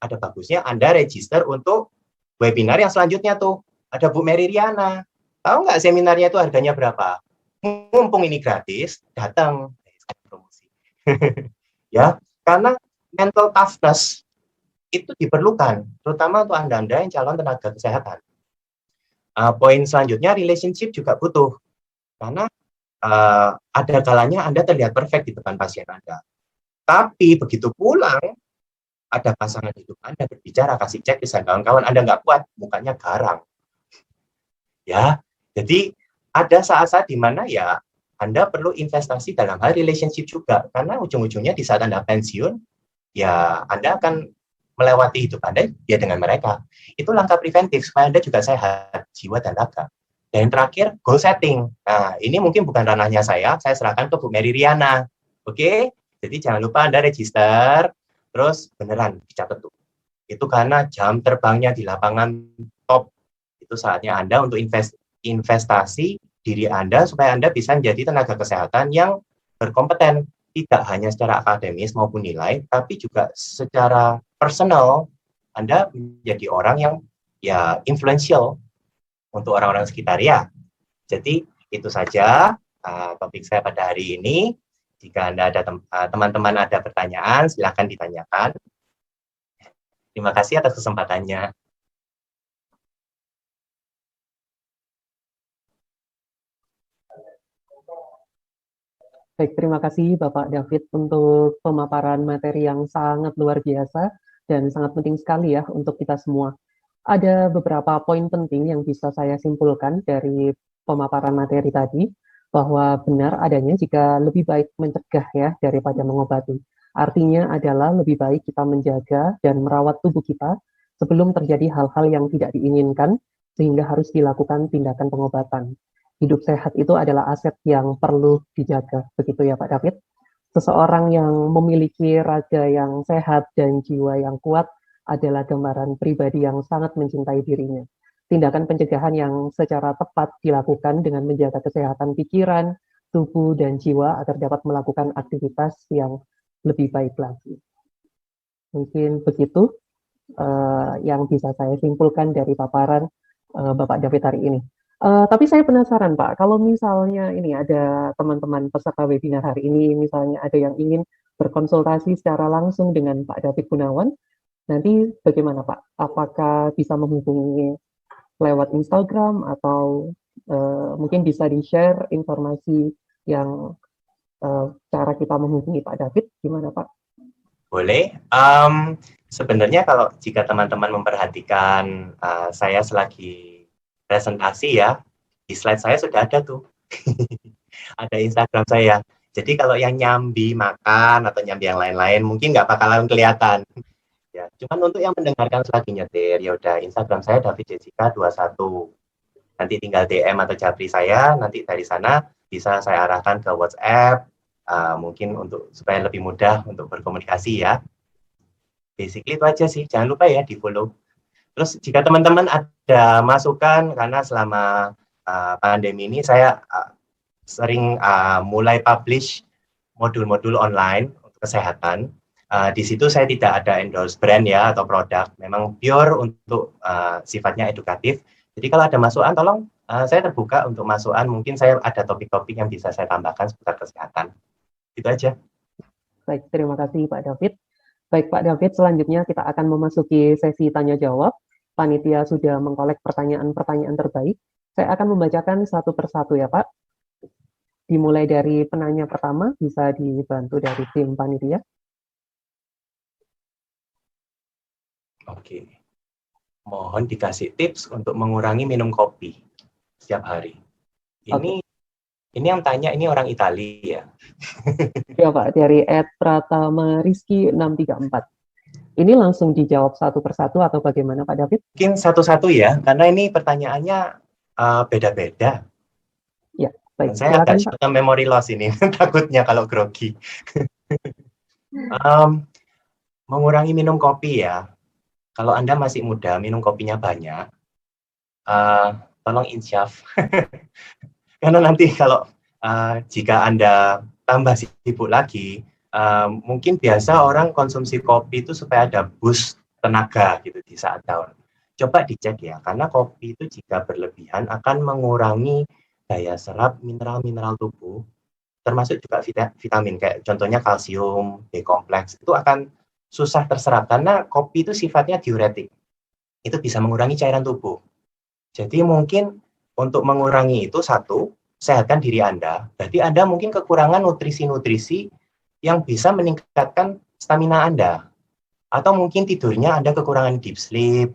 ada bagusnya Anda register untuk webinar yang selanjutnya tuh. Ada Bu Mary Riana. Tahu nggak seminarnya itu harganya berapa? Mumpung ini gratis, datang. Promosi. Ya, karena mental toughness itu diperlukan, terutama untuk Anda-Anda yang calon tenaga kesehatan. Poin selanjutnya, relationship juga butuh. Karena ada kalanya Anda terlihat perfect di depan pasien Anda. Tapi begitu pulang, ada pasangan hidup Anda berbicara, kasih cek dan kawan-kawan Anda nggak kuat, mukanya garang. Ya, jadi ada saat-saat di mana ya Anda perlu investasi dalam hal relationship juga. Karena ujung-ujungnya di saat Anda pensiun, ya Anda akan melewati hidup Anda ya dengan mereka. Itu langkah preventif supaya Anda juga sehat jiwa dan raga. Dan yang terakhir, goal setting. Nah, ini mungkin bukan ranahnya saya serahkan ke Bu Mary Riana. Oke? Jadi jangan lupa Anda register, terus beneran dicatat tuh. Itu karena jam terbangnya di lapangan top. Itu saatnya Anda untuk investasi diri Anda supaya Anda bisa menjadi tenaga kesehatan yang berkompeten. Tidak hanya secara akademis maupun nilai, tapi juga secara personal, Anda menjadi orang yang ya influential untuk orang-orang sekitar ya. Jadi itu saja topik saya pada hari ini. Jika Anda ada teman-teman ada pertanyaan, silakan ditanyakan. Terima kasih atas kesempatannya. Baik, terima kasih Bapak David untuk pemaparan materi yang sangat luar biasa dan sangat penting sekali ya untuk kita semua. Ada beberapa poin penting yang bisa saya simpulkan dari pemaparan materi tadi, bahwa benar adanya jika lebih baik mencegah ya daripada mengobati. Artinya adalah lebih baik kita menjaga dan merawat tubuh kita sebelum terjadi hal-hal yang tidak diinginkan sehingga harus dilakukan tindakan pengobatan. Hidup sehat itu adalah aset yang perlu dijaga, begitu ya Pak David? Seseorang yang memiliki raga yang sehat dan jiwa yang kuat adalah gambaran pribadi yang sangat mencintai dirinya. Tindakan pencegahan yang secara tepat dilakukan dengan menjaga kesehatan pikiran, tubuh, dan jiwa agar dapat melakukan aktivitas yang lebih baik lagi. Mungkin begitu yang bisa saya simpulkan dari paparan Bapak David hari ini. Tapi saya penasaran Pak, kalau misalnya ini ada teman-teman peserta webinar hari ini, misalnya ada yang ingin berkonsultasi secara langsung dengan Pak David Gunawan, nanti bagaimana Pak? Apakah bisa menghubungi lewat Instagram atau mungkin bisa di-share informasi yang cara kita menghubungi Pak David, gimana Pak? Boleh. Sebenarnya kalau jika teman-teman memperhatikan saya selagi presentasi ya, di slide saya sudah ada tuh. Ada Instagram saya. Jadi kalau yang nyambi makan atau nyambi yang lain-lain mungkin nggak bakalan kelihatan. Ya, cuman untuk yang mendengarkan selagi nyetir, ya udah Instagram saya David Jessica 21. Nanti tinggal DM atau japri saya, nanti dari sana bisa saya arahkan ke WhatsApp, mungkin untuk supaya lebih mudah untuk berkomunikasi ya. Basically itu aja sih, jangan lupa ya di follow. Terus jika teman-teman ada masukan, karena selama pandemi ini saya sering mulai publish modul-modul online untuk kesehatan. Di situ saya tidak ada endorse brand ya atau produk, memang pure untuk sifatnya edukatif. Jadi kalau ada masukan, tolong saya terbuka untuk masukan. Mungkin saya ada topik-topik yang bisa saya tambahkan seputar kesehatan. Itu aja. Baik, terima kasih Pak David. Baik Pak David, selanjutnya kita akan memasuki sesi tanya-jawab. Panitia sudah mengkolek pertanyaan-pertanyaan terbaik. Saya akan membacakan satu persatu ya Pak. Dimulai dari penanya pertama, bisa dibantu dari tim panitia. Oke. Mohon dikasih tips untuk mengurangi minum kopi setiap hari. Ini yang tanya, ini orang Italia ya? Ya Pak, dari @pratama rizky 634. Ini langsung dijawab satu persatu atau bagaimana Pak David? Mungkin satu-satu ya, karena ini pertanyaannya beda-beda. Ya, Baik, Saya agak silakan Pak. short term memory loss ini, takutnya kalau grogi. Um, mengurangi minum kopi ya. Kalau Anda masih muda, minum kopinya banyak, tolong insyaf. Karena nanti kalau jika Anda tambah sibuk lagi, mungkin biasa orang konsumsi kopi itu supaya ada boost tenaga gitu di saat down. Coba dicek ya, karena kopi itu jika berlebihan akan mengurangi daya serap mineral-mineral tubuh, termasuk juga vitamin, kayak contohnya kalsium, B kompleks, itu akan susah terserap karena kopi itu sifatnya diuretik. Itu bisa mengurangi cairan tubuh. Jadi mungkin untuk mengurangi itu satu, sehatkan diri Anda. Berarti Anda mungkin kekurangan nutrisi-nutrisi yang bisa meningkatkan stamina Anda. Atau mungkin tidurnya Anda kekurangan deep sleep,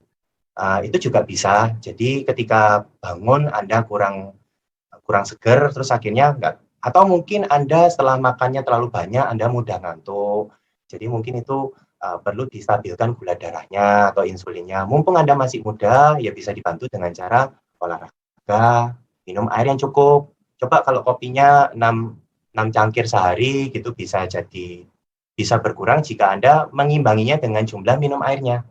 itu juga bisa. Jadi ketika bangun Anda kurang seger, terus akhirnya enggak. Atau mungkin Anda setelah makannya terlalu banyak, Anda mudah ngantuk. Jadi mungkin itu perlu distabilkan gula darahnya atau insulinnya. Mumpung Anda masih muda, ya bisa dibantu dengan cara olahraga, minum air yang cukup. Coba kalau kopinya 6 cangkir sehari, gitu bisa berkurang jika Anda mengimbanginya dengan jumlah minum airnya.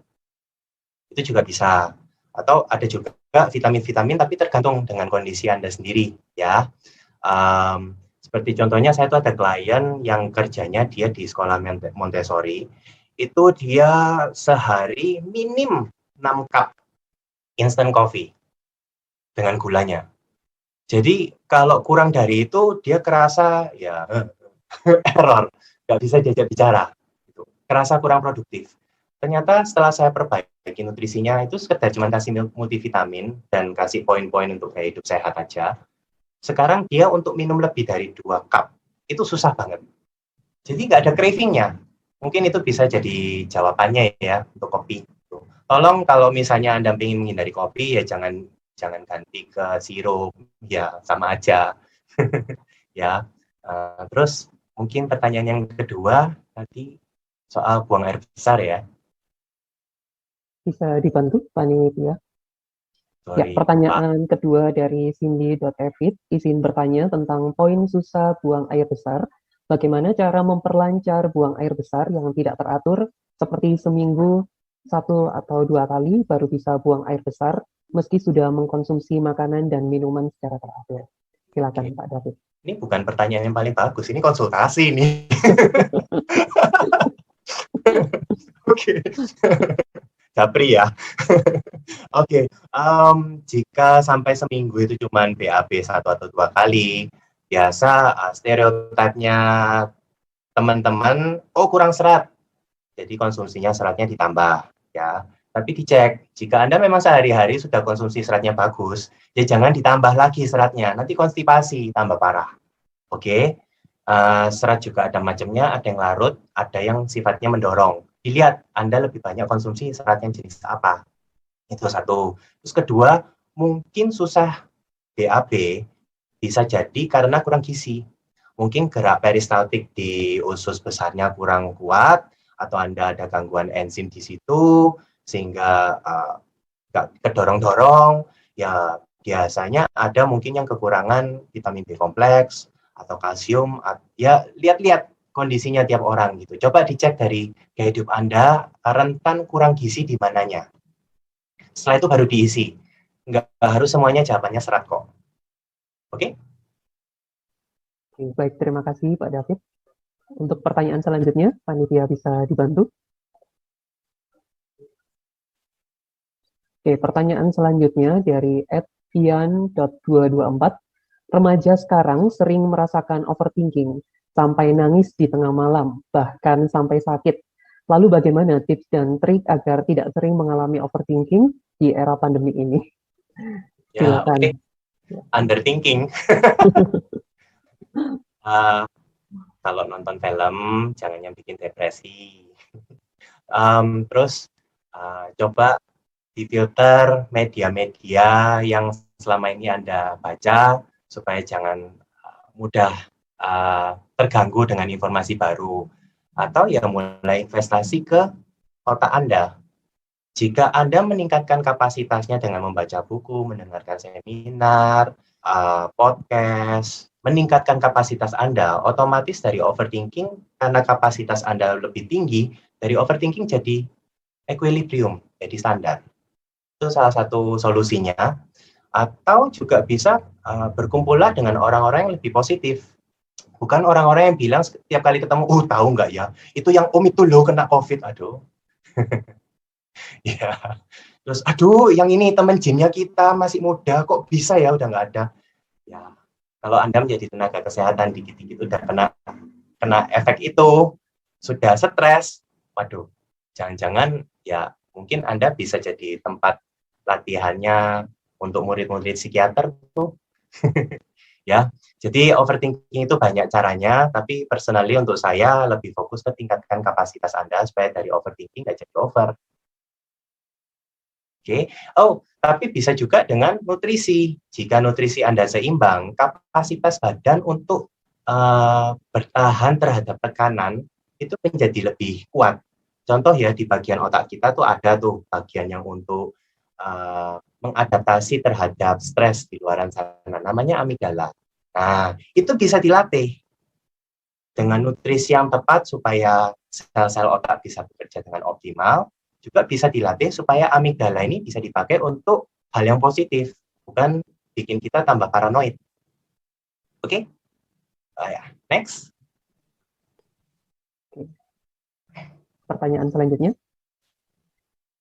Itu juga bisa. Atau ada juga vitamin-vitamin, tapi tergantung dengan kondisi Anda sendiri, ya. Seperti contohnya saya tuh ada klien yang kerjanya dia di sekolah Montessori, itu dia sehari minim 6 cup instant coffee dengan gulanya. Jadi kalau kurang dari itu dia kerasa ya error, nggak bisa diajak bicara, gitu. Kerasa kurang produktif. Ternyata setelah saya perbaiki nutrisinya, itu sekedar cuma kasih multivitamin dan kasih poin-poin untuk gaya hidup sehat aja. Sekarang dia untuk minum lebih dari 2 cup, itu susah banget. Jadi nggak ada craving-nya. Mungkin itu bisa jadi jawabannya ya untuk kopi. Tolong kalau misalnya Anda ingin menghindari kopi, ya jangan ganti ke sirup, ya sama aja. Ya. Terus mungkin pertanyaan yang kedua tadi soal buang air besar ya. Bisa dibantu, Panitia? Ya, Sorry, pertanyaan kedua dari Cindy.Evit, izin bertanya tentang poin susah buang air besar. Bagaimana cara memperlancar buang air besar yang tidak teratur, seperti seminggu 1 atau 2 kali baru bisa buang air besar, meski sudah mengkonsumsi makanan dan minuman secara teratur. Silakan, Oke. Pak David. Ini bukan pertanyaan yang paling bagus, ini konsultasi nih. Oke. Japri ya. Oke, jika sampai seminggu itu cuma BAB 1 atau 2 kali, biasa stereotipnya teman-teman, oh kurang serat, jadi konsumsinya seratnya ditambah, ya. Tapi dicek, jika Anda memang sehari-hari sudah konsumsi seratnya bagus, ya jangan ditambah lagi seratnya, nanti konstipasi, tambah parah. Oke, serat juga ada macamnya, ada yang larut, ada yang sifatnya mendorong. Dilihat Anda lebih banyak konsumsi serat yang jenis apa. Itu satu. Terus kedua, mungkin susah BAB bisa jadi karena kurang gizi. Mungkin gerak peristaltik di usus besarnya kurang kuat, atau Anda ada gangguan enzim di situ, sehingga nggak kedorong-dorong. Ya biasanya ada mungkin yang kekurangan vitamin B kompleks, atau kalsium, ya lihat-lihat kondisinya tiap orang gitu. Coba dicek dari gaya hidup Anda, rentan kurang gizi di mananya. Setelah itu baru diisi. Nggak harus semuanya jawabannya serat kok. Oke? Baik, terima kasih Pak David. Untuk pertanyaan selanjutnya, Panitia bisa dibantu? Oke, pertanyaan selanjutnya dari @ian.224. Remaja sekarang sering merasakan overthinking, sampai nangis di tengah malam, bahkan sampai sakit. Lalu bagaimana tips dan trik agar tidak sering mengalami overthinking di era pandemi ini? Ya, Silakan. oke. Underthinking. Kalau nonton film, jangan yang bikin depresi. Terus coba difilter media-media yang selama ini Anda baca, supaya jangan mudah terganggu dengan informasi baru. Atau ya mulai investasi ke otak Anda. Jika Anda meningkatkan kapasitasnya dengan membaca buku, mendengarkan seminar, podcast, meningkatkan kapasitas Anda, otomatis dari overthinking, karena kapasitas Anda lebih tinggi, dari overthinking jadi equilibrium, jadi standar. Itu salah satu solusinya. Atau juga bisa berkumpullah dengan orang-orang yang lebih positif. Bukan orang-orang yang bilang setiap kali ketemu, tahu nggak ya, itu yang Om itu loh kena COVID, aduh. Ya. Terus, aduh, yang ini teman gymnya kita masih muda, kok bisa ya udah nggak ada. Ya, kalau Anda menjadi tenaga kesehatan dikit-dikit udah kena efek itu, sudah stres, waduh, jangan-jangan ya mungkin Anda bisa jadi tempat latihannya untuk murid-murid psikiater tuh. Ya, jadi overthinking itu banyak caranya, tapi personally untuk saya lebih fokus ke tingkatkan kapasitas Anda supaya dari overthinking nggak jadi over. Oke. Oh, tapi bisa juga dengan nutrisi. Jika nutrisi Anda seimbang, kapasitas badan untuk bertahan terhadap tekanan itu menjadi lebih kuat. Contoh ya, di bagian otak kita tuh ada tuh bagian yang untuk mengadaptasi terhadap stres di luar sana, namanya amigdala. Nah, itu bisa dilatih dengan nutrisi yang tepat supaya sel-sel otak bisa bekerja dengan optimal, juga bisa dilatih supaya amigdala ini bisa dipakai untuk hal yang positif, bukan bikin kita tambah paranoid. Oke? Ya, next. Pertanyaan selanjutnya.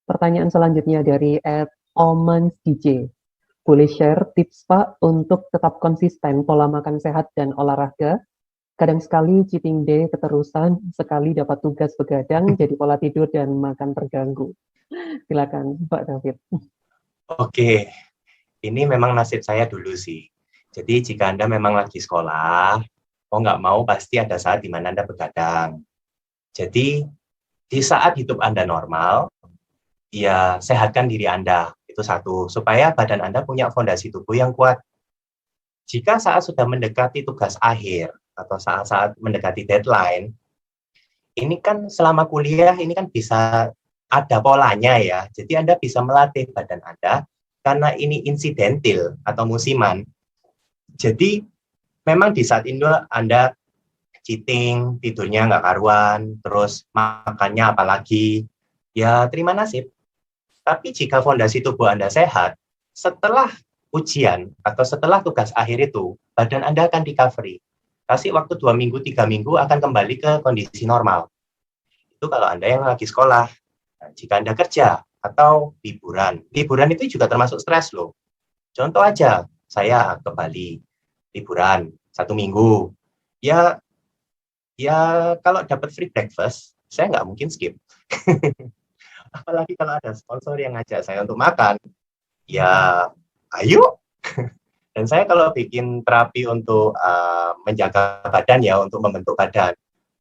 Pertanyaan selanjutnya dari @Omans DJ. Boleh share tips Pak untuk tetap konsisten pola makan sehat dan olahraga? Kadang sekali cheating day keterusan, sekali dapat tugas begadang, jadi pola tidur dan makan terganggu. Silakan Pak David. Oke, ini memang nasib saya dulu sih. Jadi jika Anda memang lagi sekolah, mau nggak mau pasti ada saat di mana Anda begadang. Jadi di saat hidup Anda normal, ya sehatkan diri Anda. Itu satu, supaya badan Anda punya fondasi tubuh yang kuat. Jika saat sudah mendekati tugas akhir atau saat-saat mendekati deadline, ini kan selama kuliah ini kan bisa ada polanya ya. Jadi Anda bisa melatih badan Anda karena ini insidentil atau musiman. Jadi memang di saat itu Anda cheating, tidurnya nggak karuan, terus makannya apalagi, ya terima nasib. Tapi jika fondasi tubuh Anda sehat, setelah ujian atau setelah tugas akhir itu, badan Anda akan recovery. Kasih waktu 2 minggu, 3 minggu akan kembali ke kondisi normal. Itu kalau Anda yang lagi sekolah. Nah, jika Anda kerja atau liburan itu juga termasuk stres loh. Contoh aja, saya ke Bali, liburan 1 minggu. Ya kalau dapat free breakfast, saya nggak mungkin skip. Apalagi kalau ada sponsor yang ngajak saya untuk makan, ya ayo. Dan saya kalau bikin terapi untuk menjaga badan ya, untuk membentuk badan,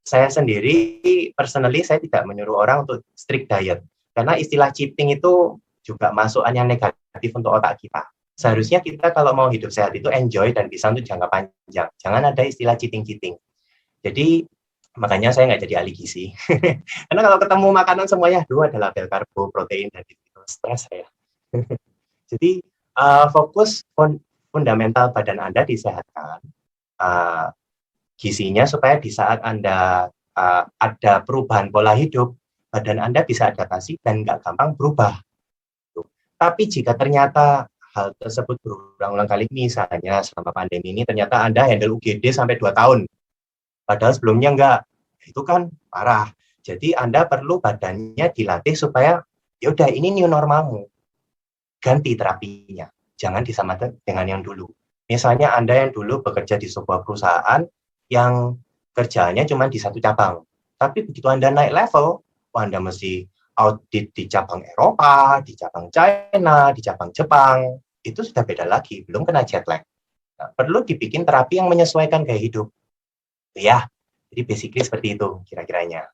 saya sendiri, personally, saya tidak menyuruh orang untuk strict diet. Karena istilah cheating itu juga masukan yang negatif untuk otak kita. Seharusnya kita kalau mau hidup sehat itu enjoy dan bisa untuk jangka panjang. Jangan ada istilah cheating-cheating. Jadi makanya saya nggak jadi ahli gizi. Karena kalau ketemu makanan semuanya, ada label karbo, protein, dan itu stres saya. Jadi fokus fundamental badan Anda disehatkan, gizinya supaya di saat Anda ada perubahan pola hidup, badan Anda bisa adaptasi dan nggak gampang berubah. Tapi jika ternyata hal tersebut berulang-ulang kali, misalnya selama pandemi ini ternyata Anda handle UGD sampai 2 tahun, padahal sebelumnya enggak, itu kan parah. Jadi Anda perlu badannya dilatih supaya yaudah ini new normalmu, ganti terapinya, jangan disamakan dengan yang dulu. Misalnya Anda yang dulu bekerja di sebuah perusahaan yang kerjanya cuma di satu cabang, tapi begitu Anda naik level, Anda mesti audit di cabang Eropa, di cabang China, di cabang Jepang, itu sudah beda lagi, belum kena jet lag. Nah, perlu dibikin terapi yang menyesuaikan gaya hidup. Ya, jadi basically seperti itu kira-kiranya.